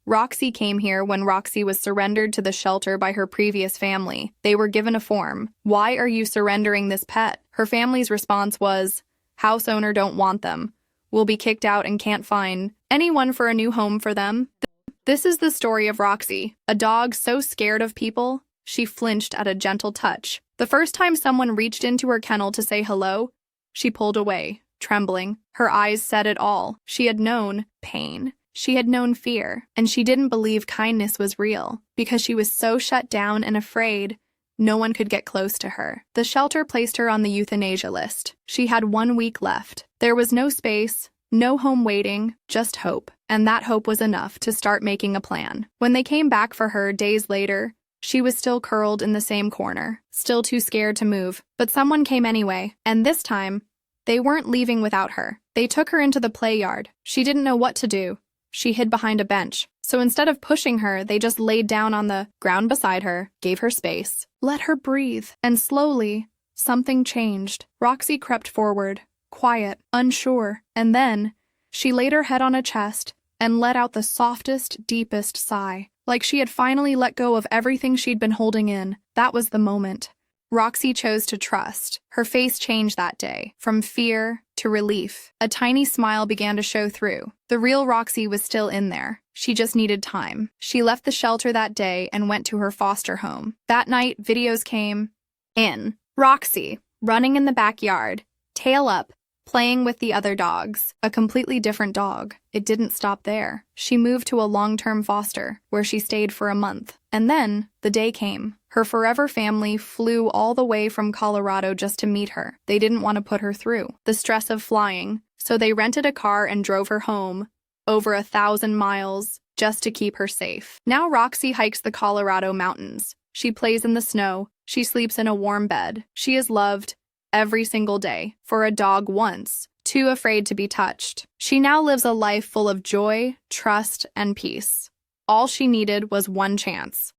Roxy came here when Roxy was surrendered to the shelter by her previous family. They were given a form. Why are you surrendering this pet? Her family's response was, house owner don't want them. We'll be kicked out and can't find anyone for a new home for them. This is the story of Roxy, a dog so scared of people, she flinched at a gentle touch. The first time someone reached into her kennel to say hello, she pulled away, trembling. Her eyes said it all. She had known pain. She had known fear, and she didn't believe kindness was real because she was so shut down and afraid no one could get close to her. The shelter placed her on the euthanasia list. She had 1 week left. There was no space, no home waiting, just hope. And that hope was enough to start making a plan. When they came back for her days later, she was still curled in the same corner, still too scared to move. But someone came anyway, and this time, they weren't leaving without her. They took her into the play yard. She didn't know what to do. She hid behind a bench. So instead of pushing her, they just laid down on the ground beside her, gave her space, let her breathe. And slowly, something changed. Roxy crept forward, quiet, unsure, and then she laid her head on a chest and let out the softest, deepest sigh, like she had finally let go of everything she'd been holding in. That was the moment. Roxy chose to trust. Her face changed that day, from fear to relief. A tiny smile began to show through. The real Roxy was still in there. She just needed time. She left the shelter that day and went to her foster home. That night, videos came in. Roxy, running in the backyard, tail up, playing with the other dogs. A completely different dog. It didn't stop there. She moved to a long-term foster, where she stayed for a month. And then, the day came. Her forever family flew all the way from Colorado just to meet her. They didn't want to put her through the stress of flying, so they rented a car and drove her home, over 1,000 miles, just to keep her safe. Now Roxy hikes the Colorado mountains. She plays in the snow. She sleeps in a warm bed. She is loved every single day. For a dog once, too afraid to be touched. She now lives a life full of joy, trust, and peace. All she needed was one chance.